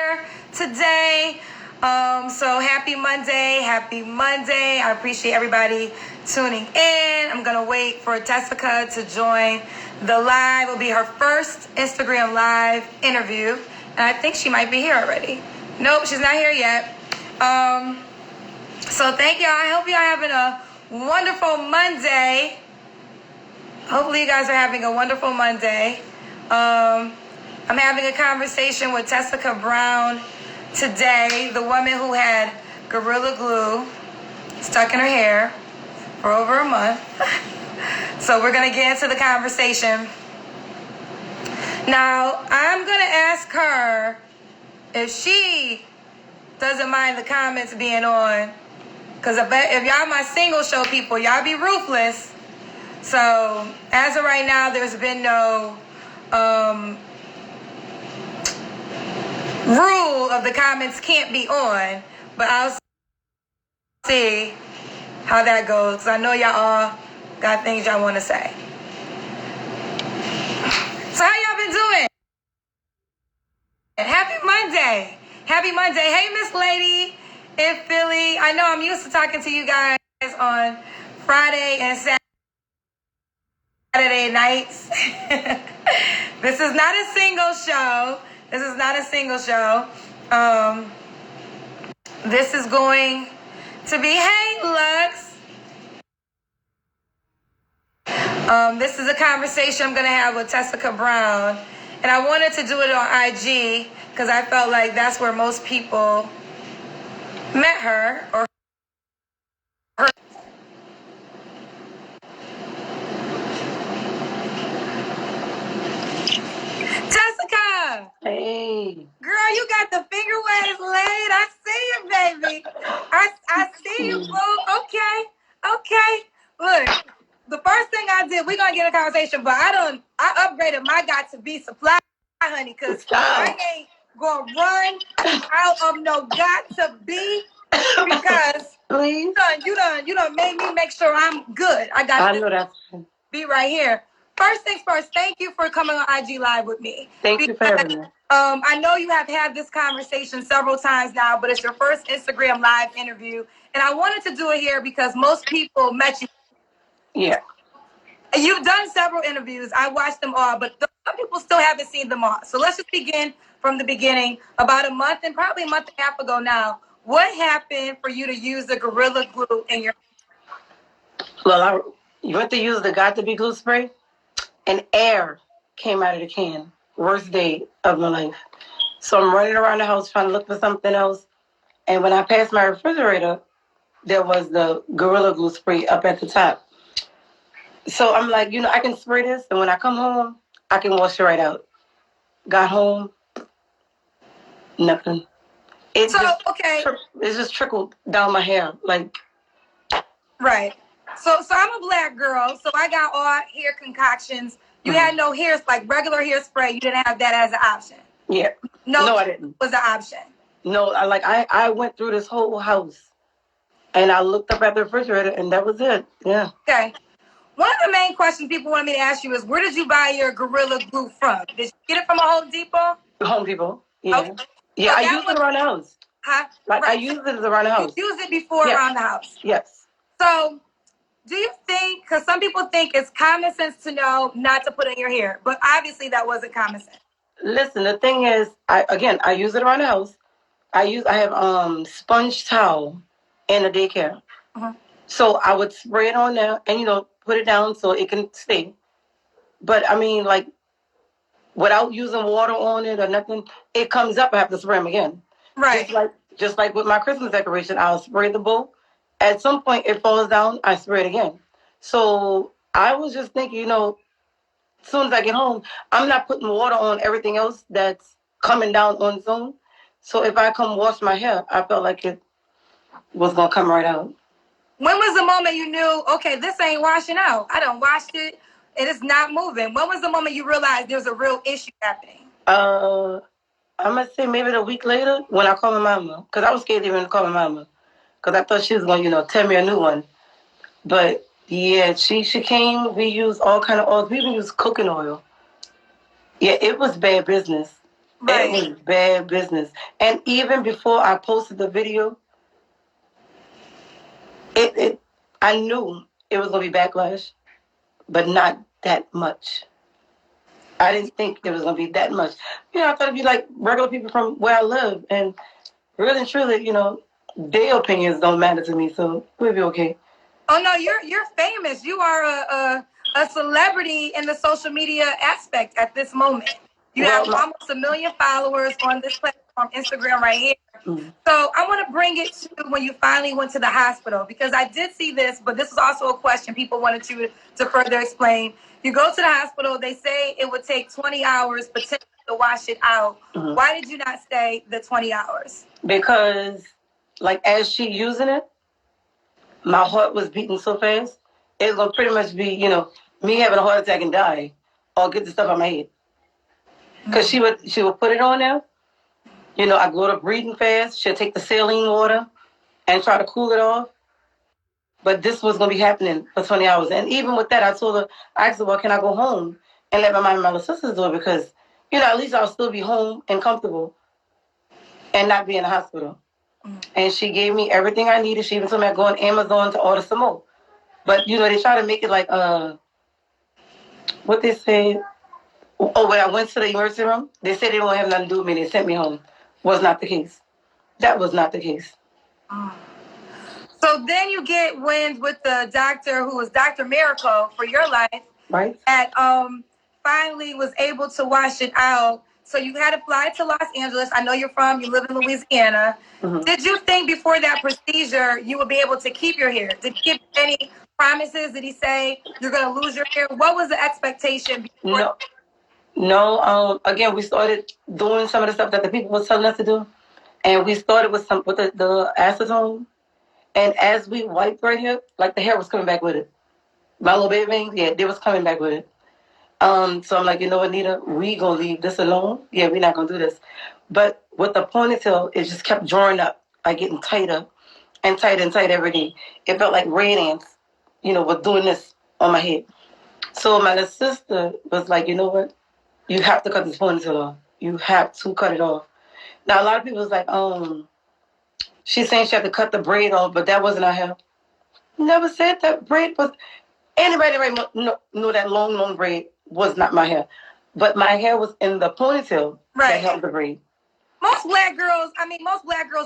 here today. So happy Monday. I appreciate everybody tuning in. I'm going to wait for Tessica to join the live. It'll be her first Instagram live interview. And I think she might be here already. Nope, she's not here yet. So thank y'all. I hope y'all having a wonderful Monday. Hopefully you guys are having a wonderful Monday. I'm having a conversation with Tessica Brown today, the woman who had Gorilla Glue stuck in her hair for over a month. So we're going to get into the conversation. Now, I'm going to ask her if she doesn't mind the comments being on. Because if y'all my single show people, y'all be ruthless. So, as of right now, there's been no rule of the comments can't be on. But I'll see how that goes. Because I know y'all all got things y'all want to say. So, how y'all been doing? Happy Monday. Happy Monday. Hey, Miss Lady in Philly. I know I'm used to talking to you guys on Friday and Saturday nights. This is not a single show. This is going to be, hey, Lux. This is a conversation I'm going to have with Tessica Brown. And I wanted to do it on IG because I felt like that's where most people met her or her. Tessica! Hey. Girl, you got the finger waves laid. I see you, baby. I see you, boo. Okay. Look, the first thing I did, we're going to get a conversation, but I upgraded my got to be supply, honey, because I ain't going to run out of no got to be because Please? you done made me make sure I'm good. I know that's be right here. First things first, thank you for coming on IG Live with me. Thank you for having me. I know you have had this conversation several times now, but it's your first Instagram Live interview. And I wanted to do it here because most people met you. Yeah. You've done several interviews. I watched them all, but some people still haven't seen them all. So let's just begin from the beginning. About a month and probably a month and a half ago now, what happened for you to use the Gorilla Glue in your... Well, you went to use the Got to Be glue spray, and air came out of the can. Worst day of my life. So I'm running around the house trying to look for something else. And when I passed my refrigerator, there was the Gorilla Glue spray up at the top. So I'm like, I can spray this, and when I come home, I can wash it right out. Got home, nothing. It just trickled down my hair, like. Right. So I'm a black girl, so I got all hair concoctions. You had no hair, like regular hairspray. You didn't have that as an option. Yeah. No, I didn't. Was an option. No, I went through this whole house, and I looked up at the refrigerator, and that was it. Yeah. Okay. One of the main questions people wanted me to ask you is, where did you buy your Gorilla Glue from? Did you get it from a Home Depot? Home Depot. Yeah. Okay. Yeah, so I used it around the house. Huh? Like I used it around the house. You used it before around the house. Yes. So, do you think? Because some people think it's common sense to know not to put in your hair, but obviously that wasn't common sense. Listen, the thing is, I use it around the house. I have sponge towel in the daycare. So I would spray it on there and put it down so it can stay. But I mean, like, without using water on it or nothing, it comes up. I have to spray them again. Right. Just like with my Christmas decoration, I'll spray the bowl. At some point, it falls down. I spray it again. So I was just thinking, as soon as I get home, I'm not putting water on everything else that's coming down on its own. So if I come wash my hair, I felt like it was going to come right out. When was the moment you knew, okay, this ain't washing out? I done washed it. It is not moving. When was the moment you realized there's a real issue happening? I'm going to say maybe a week later when I called my mama. Because I was scared to even call my mama. Because I thought she was going to, tell me a new one. But, yeah, she came. We used all kind of oils. We even used cooking oil. Yeah, it was bad business. Right. It was bad business. And even before I posted the video, I knew it was gonna be backlash, but not that much. I didn't think it was gonna be that much. I thought it'd be like regular people from where I live, and really and truly, their opinions don't matter to me, so we'll be okay. Oh no, you're famous. You are a celebrity in the social media aspect at this moment. You have almost 1 million followers on this platform, Instagram, right here. Mm. So I want to bring it to when you finally went to the hospital, because I did see this, but this is also a question people wanted you to further explain. You go to the hospital, they say it would take 20 hours potentially to wash it out. Mm-hmm. Why did you not stay the 20 hours? Because, like, as she using it, my heart was beating so fast, it was gonna pretty much be, me having a heart attack and die, or get the stuff out my head. Because she would put it on there. I go to breathing fast. She'll take the saline water and try to cool it off. But this was gonna be happening for 20 hours. And even with that, I asked her, well, can I go home and let my mom and my little sisters do it? Because, at least I'll still be home and comfortable and not be in the hospital. And she gave me everything I needed. She even told me I'd go on Amazon to order some more. But, they try to make it like, what they say. Oh, when I went to the emergency room, they said they don't have nothing to do with me. They sent me home. Was not the case. That was not the case. So then you get wind with the doctor who was Dr. Miracle for your life. Right. That finally was able to wash it out. So you had to fly to Los Angeles. I know you live in Louisiana. Mm-hmm. Did you think before that procedure you would be able to keep your hair? Did he give you any promises? Did he say you're going to lose your hair? What was the expectation before? No. Again, we started doing some of the stuff that the people were telling us to do. And we started with the acetone. And as we wiped right here, like the hair was coming back with it. My little baby, yeah, they was coming back with it. So I'm like, you know what, Nita, we gonna leave this alone. Yeah, we're not gonna do this. But with the ponytail, it just kept drawing up, like getting tighter and tighter and tighter every day. It felt like rain ants, were doing this on my head. So my little sister was like, you know what, you have to cut this ponytail off. You have to cut it off. Now a lot of people was like, she's saying she had to cut the braid off, but that wasn't her hair. Never said that braid was. Anybody that knew that long braid was not my hair. But my hair was in the ponytail that held the braid. Most black girls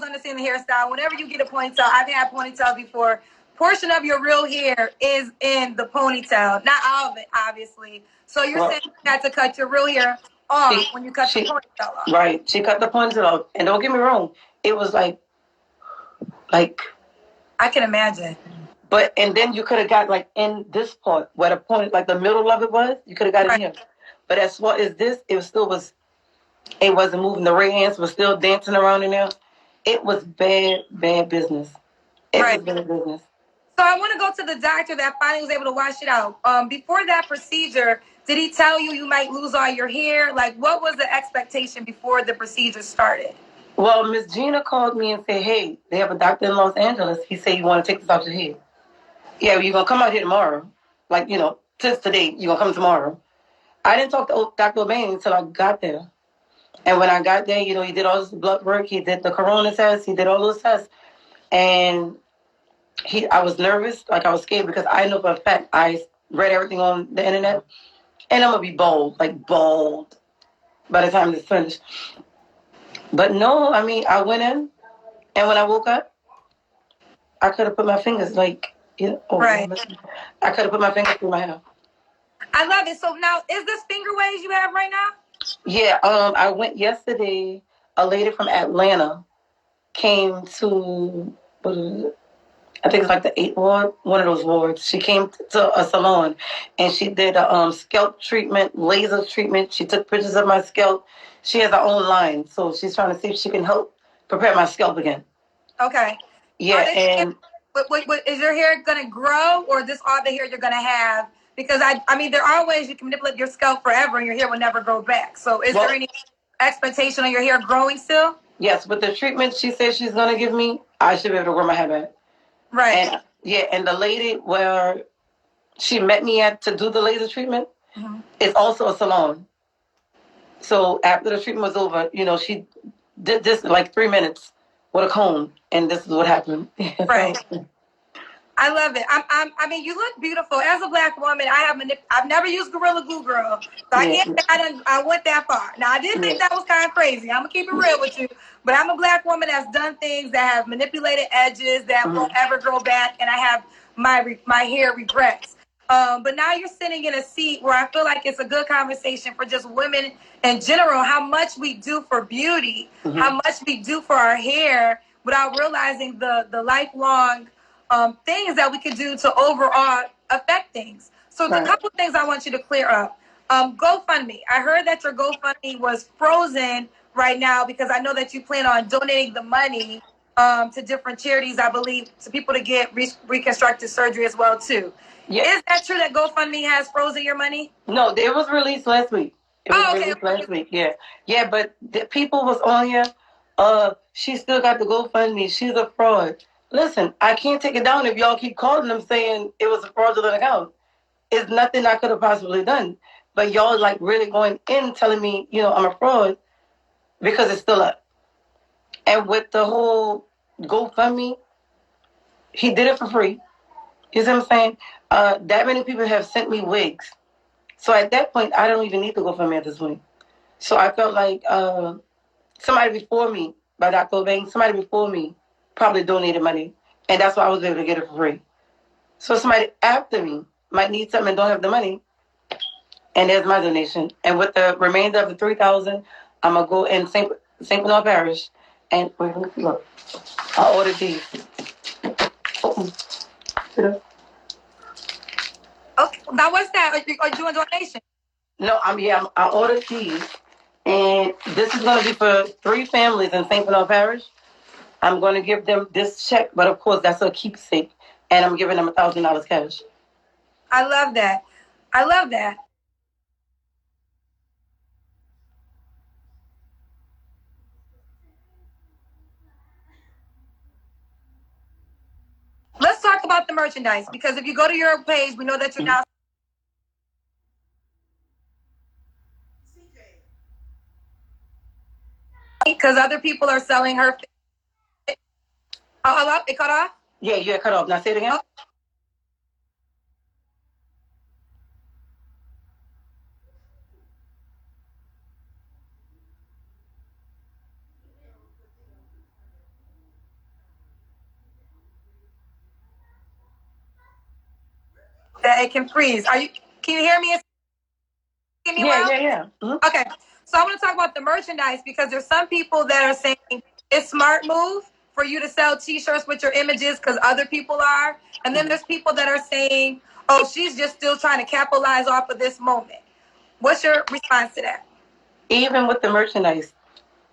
understand the hairstyle. Whenever you get a ponytail, I've had ponytails before. Portion of your real hair is in the ponytail. Not all of it, obviously. So you're saying you had to cut your real hair off when you cut the ponytail off. Right. She cut the ponytail off. And don't get me wrong, it was like I can imagine. But and then you could have got like in this part where the point, like the middle of it was, you could have got in here. But as far as this, it wasn't moving. The ray ants were still dancing around in there. It was bad business. It was bad business. So I want to go to the doctor that finally was able to wash it out. Before that procedure, did he tell you you might lose all your hair? Like, what was the expectation before the procedure started? Well, Miss Gina called me and said, hey, they have a doctor in Los Angeles. He said, you want to take this off your head? Yeah, you're going to come out here tomorrow. Like, since today, you're going to come tomorrow. I didn't talk to Dr. O'Bain until I got there. And when I got there, he did all this blood work. He did the corona test. He did all those tests. And I was nervous, like I was scared, because I know for a fact I read everything on the internet. And I'm going to be bald by the time it's finished. But no, I mean, I went in, and when I woke up, I could have put my fingers I could have put my fingers through my hair. I love it. So now, is this finger waves you have right now? Yeah, I went yesterday. A lady from Atlanta came to, I think it's like the 8th ward, one of those wards. She came to a salon, and she did a scalp treatment, laser treatment. She took pictures of my scalp. She has her own line, so she's trying to see if she can help prepare my scalp again. Okay. Yeah, But is your hair gonna grow, or is this all the hair you're gonna have? Because I mean, there are ways you can manipulate your scalp forever, and your hair will never grow back. So, is there any expectation on your hair growing still? Yes, with the treatment she says she's gonna give me, I should be able to grow my hair back. Right. And the lady where she met me at to do the laser treatment is also a salon. So after the treatment was over, she did this in like 3 minutes with a comb, and this is what happened. Right. I love it. I mean, you look beautiful. As a Black woman, I've never used Gorilla Glue, girl. So I can't say I went that far. Now, I did think that was kind of crazy. I'm going to keep it real with you. But I'm a Black woman that's done things that have manipulated edges that won't ever grow back. And I have my hair regrets. But now you're sitting in a seat where I feel like it's a good conversation for just women in general, how much we do for beauty, how much we do for our hair without realizing the lifelong things that we could do to overall affect things. So there's a couple of things I want you to clear up. GoFundMe. I heard that your GoFundMe was frozen right now because I know that you plan on donating the money to different charities, I believe, to people to get reconstructive surgery as well, too. Yeah. Is that true that GoFundMe has frozen your money? No, it was released last week. It was released last week, yeah. Yeah, but the people was on here, she still got the GoFundMe. She's a fraud. Listen, I can't take it down if y'all keep calling them saying it was a fraudulent account. It's nothing I could have possibly done. But y'all like really going in telling me, I'm a fraud because it's still up. And with the whole GoFundMe, he did it for free. You see what I'm saying? That many people have sent me wigs. So at that point, I don't even need to GoFundMe at this point. So I felt like somebody before me, by Dr. Banks, somebody before me probably donated money. And that's why I was able to get it for free. So somebody after me might need something and don't have the money. And there's my donation. And with the remainder of the $3,000, I'm going to go in St. Bernard Parish. And wait, let me look. I ordered these. Okay. Now, what's that? Are you doing donation? No, I ordered these. And this is going to be for 3 families in St. Bernard Parish. I'm going to give them this check, but of course, that's a keepsake. And I'm giving them $1,000 cash. I love that. I love that. Let's talk about the merchandise, because if you go to your page, we know that you're now. Because other people are selling her. Oh, hello? It cut off? Yeah, you got cut off. Now say it again. Oh. That it can freeze. Can you hear me? Yeah. Mm-hmm. Okay. So I want to talk about the merchandise, because there's some people that are saying it's smart move for you to sell t-shirts with your images because other people are. And then there's people that are saying, oh, she's just still trying to capitalize off of this moment. What's your response to that? Even with the merchandise,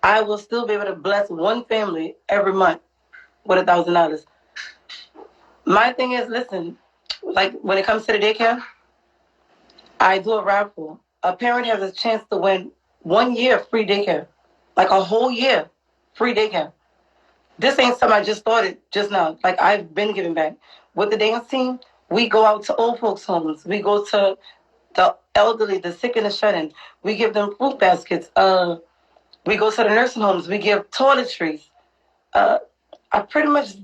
I will still be able to bless one family every month with $1,000. My thing is, listen, like when it comes to the daycare, I do a raffle. A parent has a chance to win 1 year free daycare, like a whole year free daycare. This ain't something I just started just now. Like I've been giving back. With the dance team, we go out to old folks' homes. We go to the elderly, the sick and the shut-in. We give them fruit baskets. We go to the nursing homes. We give toiletries. I've pretty much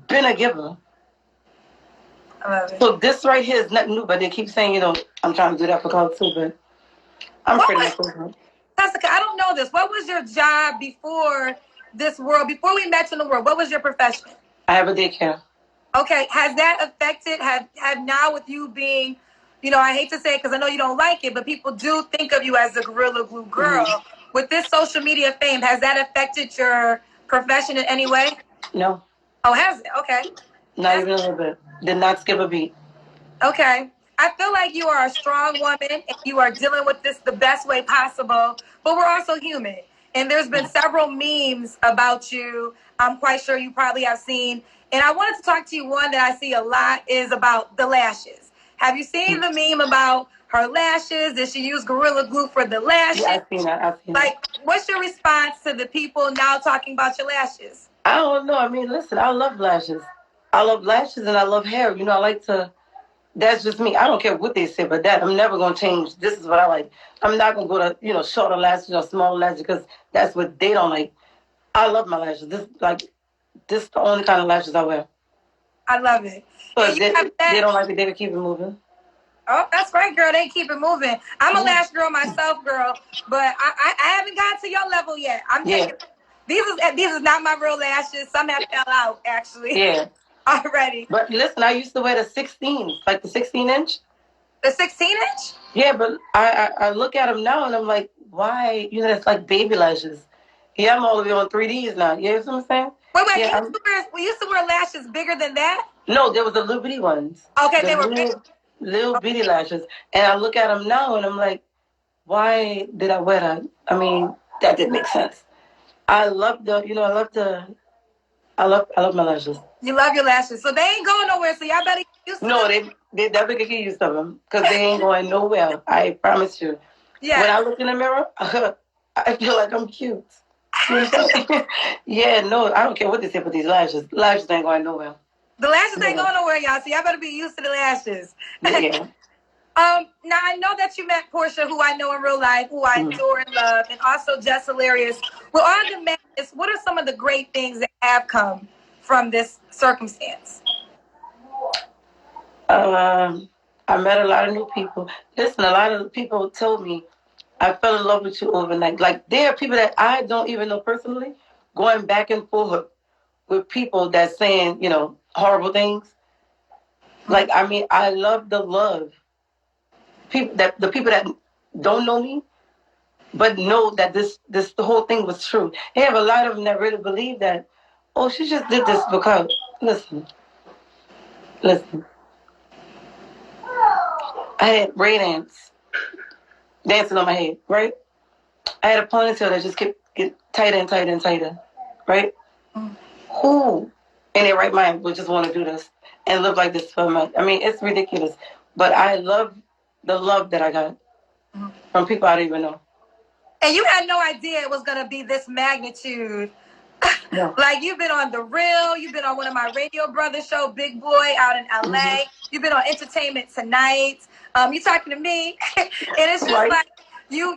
been a giver. So this right here is nothing new, but they keep saying, I'm trying to do that for cloud too, but I'm pretty much over. Tessica, I don't know this. What was your job before this world, before we met in the world? What was your profession? I have a daycare. Okay, has that affected, have now with you being, I hate to say it because I know you don't like it, but people do think of you as the Gorilla Glue girl. Mm-hmm. With this social media fame, has that affected your profession in any way? No. Oh, has it? Okay. Not even a little bit. Did not skip a beat. Okay. I feel like you are a strong woman and you are dealing with this the best way possible, but we're also human. And there's been several memes about you. I'm quite sure you probably have seen. And I wanted to talk to you. One that I see a lot is about the lashes. Have you seen the meme about her lashes? Did she use Gorilla Glue for the lashes? Yeah, I've seen that. What's your response to the people now talking about your lashes? I don't know. I mean, listen, I love lashes. I love lashes and I love hair. I like to that's just me. I don't care what they say, but that I'm never gonna change. This is what I like. I'm not gonna go to shorter lashes or small lashes because that's what they don't like. I love my lashes. This is the only kind of lashes I wear. I love it. So And if you have they that. don't like it, they can keep it moving. Oh, that's right, girl. They keep it moving. I'm a lash girl myself, girl, but I haven't gotten to your level yet. I'm Yeah, taking these is not my real lashes. Some have fell out actually yeah. already. But listen, I used to wear the 16s, like the 16-inch. The 16-inch? Yeah, but I look at them now and I'm like, why? It's like baby lashes. Yeah, I'm all the way on 3Ds now. You know what I'm saying? Wait. Yeah, We used to wear lashes bigger than that. no, there was the little bitty ones. Okay, The they were big. little bitty lashes. And I look at them now and I'm like, why did I wear that? I mean, that didn't make sense. I love I love my lashes. You love your lashes, so they ain't going nowhere. So y'all better get used to No, them. they definitely get used to them because they ain't going nowhere. I promise you. When I Yes. look in the mirror, I feel like I'm cute. You know what I'm saying? Yeah, no, I don't care what they say with these lashes. Lashes ain't going nowhere. The lashes ain't Yeah. going nowhere, y'all. So y'all better be used to the lashes. Yeah. Now I know that you met Portia, who I know in real life, who I Mhm. adore and love, and also Jess Hilarious. With all the madness, what are some of the great things that have come from this circumstance? Um, I met a lot of new people. Listen, a lot of people told me I fell in love with you overnight. Like there are people that I don't even know personally going back and forth with people that saying, horrible things. Like I mean, I love the love. The people that don't know me but know that this the whole thing was true. They have a lot of them that really believe that, oh, she just did this because listen. I had Ray dance dancing on my head, right? I had a ponytail that just kept get tighter and tighter and tighter, right? Who in their right mind would just want to do this and live like this for a month? I mean, it's ridiculous. But I love the love that I got from people I didn't even know. And you had no idea it was going to be this magnitude. No. Like you've been on The Real, you've been on one of my Radio Brothers show, Big Boy, out in LA. You've been on Entertainment Tonight. You talking to me, and it's just Right. like you.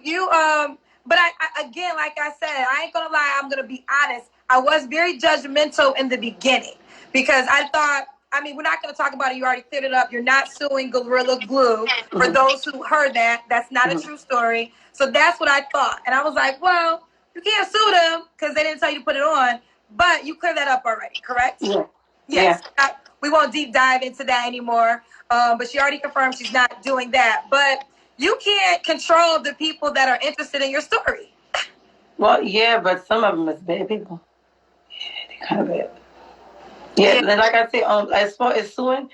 But I again, like I said, I ain't gonna lie. I'm gonna be honest. I was very judgmental in the beginning because I thought. I mean, we're not going to talk about it. You already cleared it up. You're not suing Gorilla Glue. For those who heard that, that's not a true story. So that's what I thought. And I was like, well, you can't sue them because they didn't tell you to put it on. But you cleared that up already, correct? Yeah. Yes. Yeah. We won't deep dive into that anymore. But she already confirmed she's not doing that. But you can't control the people that are interested in your story. Well, yeah, but some of them is bad people. Yeah, they kind of bad. Yeah, Yeah. like I said, as far as suing,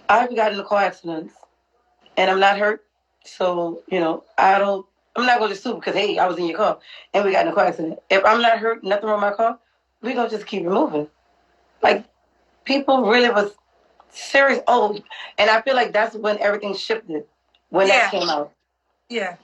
I've gotten in car accidents and I'm not hurt. So, I don't, I'm not going to sue because, hey, I was in your car and we got in a car accident. If I'm not hurt, nothing wrong with my car, we going to just keep it moving. Like, people really was serious. Oh, and I feel like that's when everything shifted, when that came out. Yeah.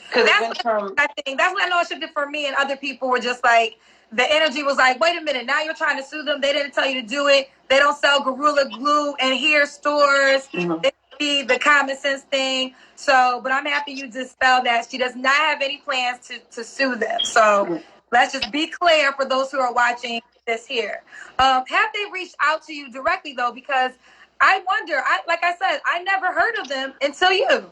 Because it That's went from, I think that's when I know it shifted for me, and other people were just like, the energy was like, wait a minute, now you're trying to sue them. They didn't tell you to do it. They don't sell Gorilla Glue in here stores. It be the common sense thing. So, but I'm happy you dispelled that. She does not have any plans to sue them. So let's just be clear for those who are watching this here. Have they reached out to you directly though? Because I wonder. Like I said, I never heard of them until you.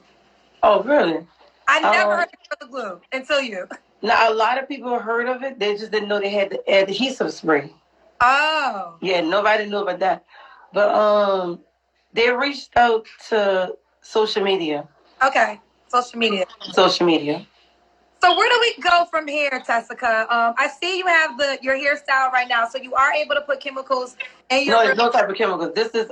oh, really? I never heard of the glue until you. Now, a lot of people heard of it. They just didn't know they had the adhesive spray. Oh. Yeah, nobody knew about that. But they reached out to social media. Okay. Social media. Social media. So where do we go from here, Tessica? I see you have your hairstyle right now, so you are able to put chemicals in your. No, it's no type of chemicals. This is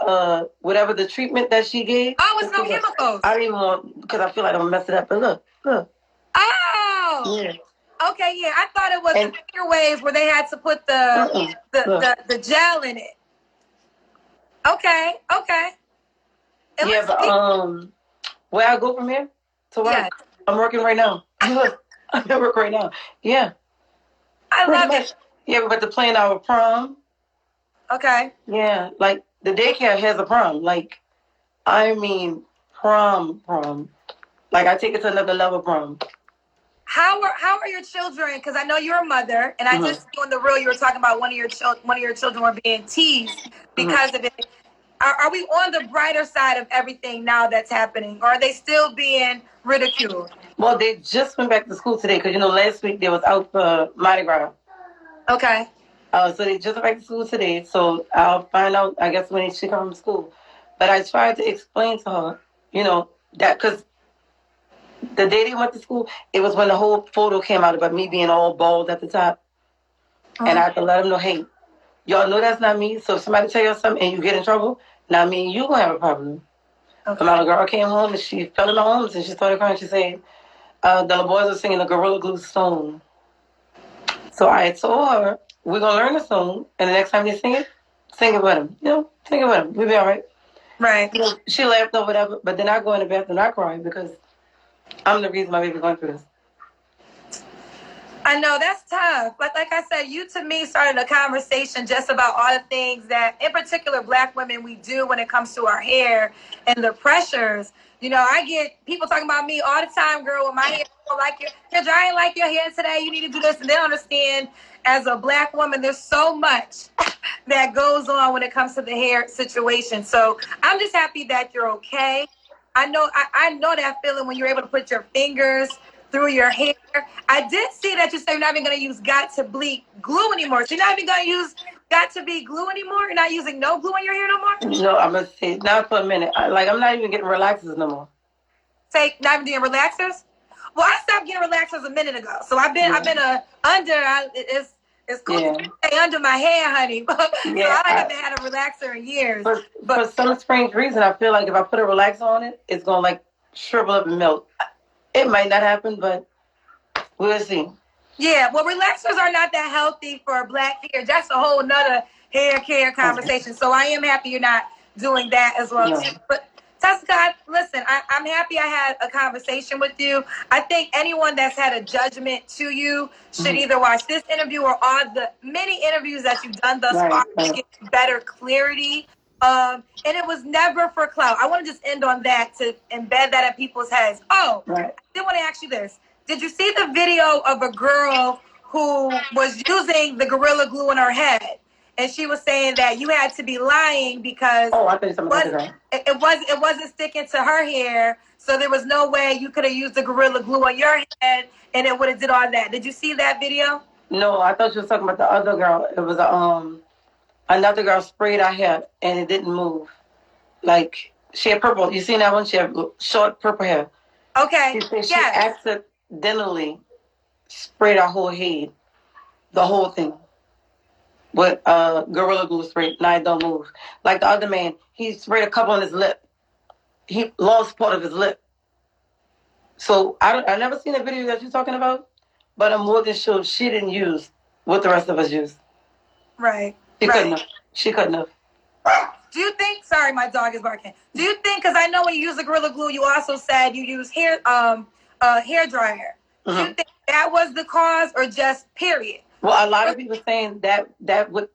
whatever the treatment that she gave. Oh, it's no chemicals. I don't even want because I feel like I'm gonna mess it up. But look. Oh. Yeah. Okay, yeah. I thought it was And the finger waves where they had to put the gel in it. Okay. Yeah, but where I go from here to work? Yeah. I'm working right now. Look, I'm at work right now. Yeah. I Pretty love much. it. Yeah, we're about to plan our prom. Okay. Yeah, like the daycare has a prom. Like, I mean, prom. Like, I take it to another level, prom. How are your children? Because I know you're a mother, and I just on the real you were talking about one of your children were being teased because of it. Are we on the brighter side of everything now that's happening, or are they still being ridiculed? Well, they just went back to school today because last week they was out for Mardi Gras. Okay. So they just went back to school today. So I'll find out, I guess, when she comes from school. But I tried to explain to her, that because the day they went to school, it was when the whole photo came out about me being all bald at the top. And I had to let them know, hey, y'all know that's not me. So if somebody tell you something and you get in trouble, now me and you gonna have a problem. Okay. My little girl came home and she fell in my arms and she started crying. She said, the little boys were singing the Gorilla Glue song. So I told her, we're gonna learn the song, and the next time they sing it with them. Sing it with them. We'll be all right. Right. She laughed or whatever, but then I go in the bathroom and I cry because I'm the reason my baby going through this. I know that's tough. But like I said, you to me started a conversation just about all the things that, in particular, Black women we do when it comes to our hair and the pressures. I get people talking about me all the time, girl, with my hair. Kendra, I ain't like your hair today. You need to do this, and they don't understand. As a Black woman, there's so much that goes on when it comes to the hair situation. So I'm just happy that you're okay. I know that feeling when you're able to put your fingers through your hair. I did see that you say you're not even going to use Got to Bleed glue anymore. So you're not even going to use Got to Be glue anymore? You're not using no glue in your hair no more? No, I'm going to say, not for a minute. I'm not even getting relaxers no more. Say, not even doing relaxers? Well, I stopped getting relaxers a minute ago. So I've been it's cool to stay under my hair, honey. So I haven't had a relaxer in years. For some strange reason, I feel like if I put a relaxer on it, it's going to shrivel up and melt. It might not happen, but we'll see. Yeah, well, relaxers are not that healthy for Black hair. That's a whole nother hair care conversation. So I am happy you're not doing that as well, too. But Tessica, listen, I'm happy I had a conversation with you. I think anyone that's had a judgment to you should either watch this interview or all the many interviews that you've done thus far to get better clarity. And it was never for clout. I want to just end on that to embed that in people's heads. I did want to ask you this. Did you see the video of a girl who was using the Gorilla Glue in her head? And she was saying that you had to be lying because it wasn't sticking to her hair, so there was no way you could have used the Gorilla Glue on your head and it would have did all that. Did you see that video? No, I thought you was talking about the other girl. It was another girl sprayed her hair and it didn't move. Like she had purple. You seen that one? She had short purple hair. Okay. She accidentally sprayed her whole head, the whole thing. With Gorilla Glue spray. Now it don't move. Like the other man, he sprayed a couple on his lip. He lost part of his lip. So I never seen the video that you're talking about, but I'm more than sure she didn't use what the rest of us used. Right. She couldn't have. Do you think? Sorry, my dog is barking. Do you think? Because I know when you use the Gorilla Glue, you also said you use hair dryer. Do you think that was the cause, or just period? Well, a lot of people saying that would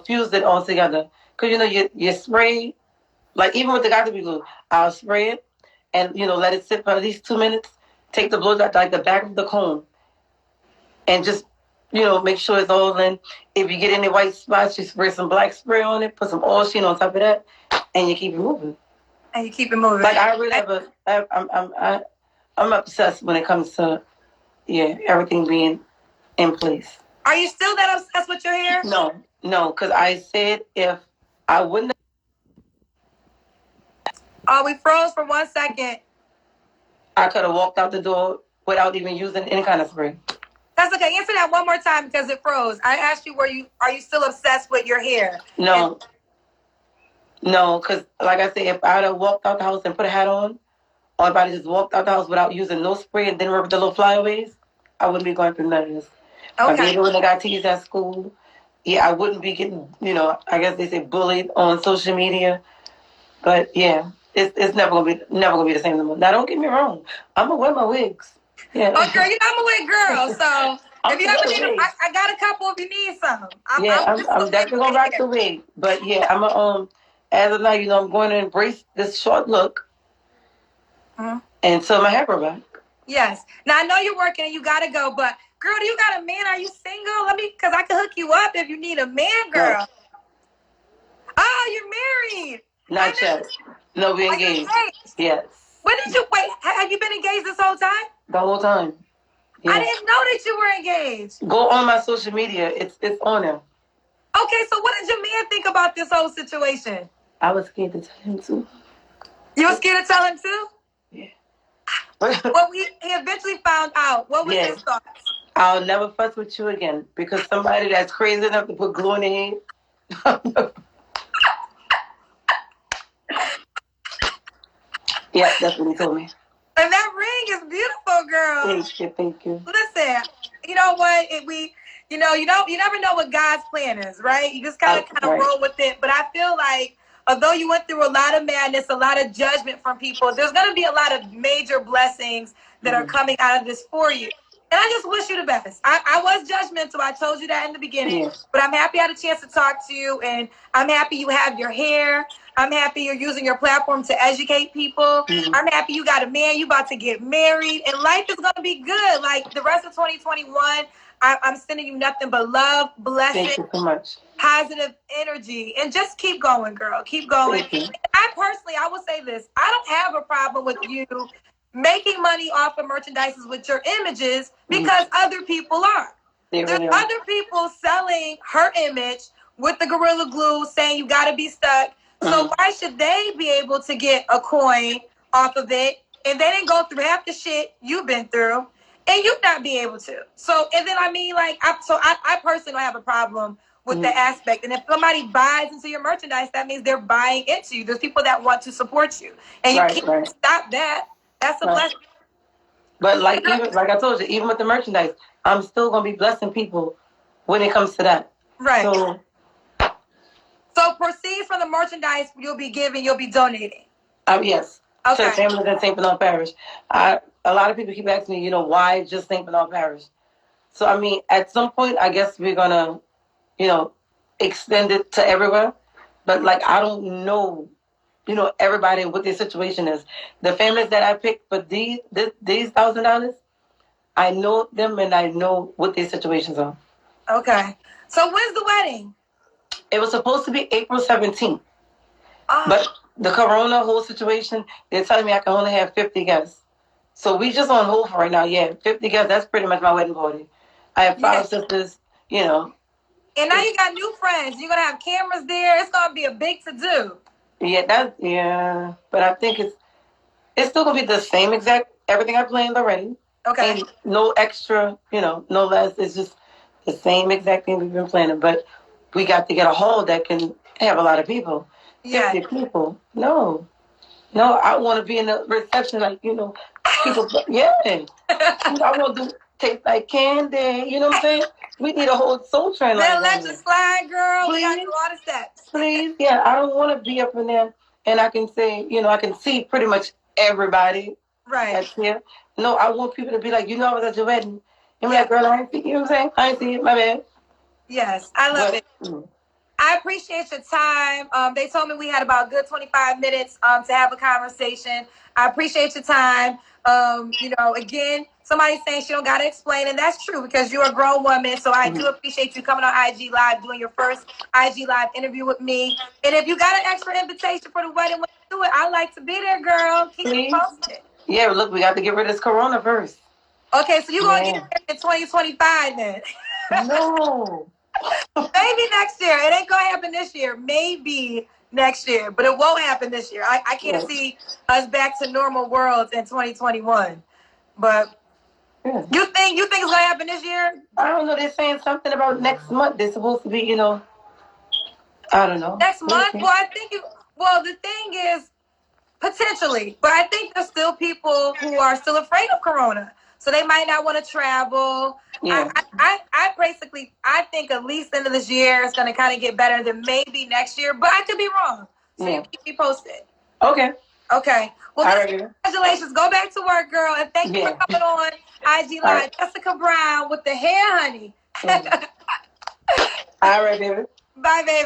fuse it all together. Because you spray, like even with the Got to Be glue, I'll spray it and let it sit for at least 2 minutes. Take the blow dry, like the back of the comb, and just make sure it's all in. If you get any white spots, you spray some black spray on it. Put some oil sheen on top of that, and you keep it moving. Like I really I'm obsessed when it comes to everything being in place. Are you still that obsessed with your hair? No, because I said if I wouldn't. Oh, we froze for 1 second. I could have walked out the door without even using any kind of spray. That's okay. Answer that one more time because it froze. I asked you, are you still obsessed with your hair? No, because like I said, if I would have walked out the house and put a hat on, or if I just walked out the house without using no spray and then rub the little flyaways, I wouldn't be going through none of this. Okay. My baby wouldn't have got teased at school. I wouldn't be getting, I guess they say bullied on social media. But it's never gonna be the same anymore. Now don't get me wrong, I'm gonna wear my wigs. Yeah. Oh, girl, I'm a wig girl, so if you ever need, I got a couple if you need some. I'm definitely gonna rock the wig. But I'm as of now, I'm going to embrace this short look until my hair grow back. Yes. Now I know you're working and you gotta go, but girl, do you got a man? Are you single? Cause I can hook you up if you need a man, girl. No. Oh, you're married. Not yet. No, we're engaged. Yes. When did you wait? Have you been engaged this whole time? The whole time. Yeah. I didn't know that you were engaged. Go on my social media. It's on there. Okay, so what did your man think about this whole situation? I was scared to tell him too. You were scared to tell him too? Yeah. Well, he eventually found out. What was his thoughts? I'll never fuss with you again because somebody that's crazy enough to put glue in their head. Yeah, that's what he told me. And that ring is beautiful, girl. Thank you. Listen, you know what? You never know what God's plan is, right? You just kind of roll with it. But I feel like although you went through a lot of madness, a lot of judgment from people, there's going to be a lot of major blessings that are coming out of this for you. And I just wish you the best. I was judgmental. I told you that in the beginning. But I'm happy I had a chance to talk to you. And I'm happy you have your hair. I'm happy you're using your platform to educate people. I'm happy you got a man. You about to get married. And life is going to be good. Like the rest of 2021, I'm sending you nothing but love, blessings. Thank you so much. Positive energy. And just keep going, girl. Keep going. I will say this. I don't have a problem with you making money off of merchandises with your images because other people are. There's other people selling her image with the Gorilla Glue saying you got to be stuck. So why should they be able to get a coin off of it and they didn't go through half the shit you've been through and you not be able to? So, and then I personally don't have a problem with the aspect. And if somebody buys into your merchandise, that means they're buying into you. There's people that want to support you. And you can't stop that. That's a blessing. But like I told you, even with the merchandise, I'm still gonna be blessing people when it comes to that. Right. So proceeds from the merchandise you'll be giving, you'll be donating. Yes. Okay. To families in St. Bernard Parish. A lot of people keep asking me, why just St. Bernard Parish? So I mean, at some point, I guess we're gonna, extend it to everywhere. But I don't know. Everybody what their situation is. The families that I picked for these $1,000, I know them and I know what their situations are. Okay. So when's the wedding? It was supposed to be April 17th. But the corona whole situation, they're telling me I can only have 50 guests. So we just on hold for right now. Yeah, 50 guests, that's pretty much my wedding party. I have 5 sisters, And now you got new friends. You're going to have cameras there. It's going to be a big to-do. Yeah, but I think it's still gonna be the same exact everything I planned already. Okay. And no extra, no less. It's just the same exact thing we've been planning. But we got to get a hall that can have a lot of people. Yeah. 50 people. No, I want to be in the reception people. Yeah. I want to taste like candy. You know what I'm saying? We need a whole soul train. Then let you slide, girl. Please. We got to do all the steps. Please. Yeah, I don't want to be up in there and I can say, I can see pretty much everybody. Right. That's here. No, I want people to be like, I was at your wedding. And be like, girl, I ain't see you. You know what I'm saying? I ain't see it. My bad. Yes, I love it. I appreciate your time. They told me we had about a good 25 minutes to have a conversation. I appreciate your time. Again, somebody's saying she don't got to explain, and that's true because you're a grown woman. So I do appreciate you coming on IG Live, doing your first IG Live interview with me. And if you got an extra invitation for the wedding, when you do it, I'd like to be there, girl. Keep me posted. Yeah, look, we got to get rid of this corona first. Okay, so you're going to get married in 2025 then. No. Maybe next year. It ain't going to happen this year. Maybe next year, but it won't happen this year. I can't see us back to normal worlds in 2021. But you think it's going to happen this year? I don't know. They're saying something about next month. They're supposed to be, I don't know. Next month? Well, the thing is, potentially. But I think there's still people who are still afraid of corona. So they might not want to travel. Yeah. I think at least end of this year it's going to kind of get better than maybe next year. But I could be wrong. So you keep me posted. Okay. Well, congratulations. Go back to work, girl. And thank you for coming on IG Live. Tessica Brown with the hair, honey. All right, baby. Bye, baby.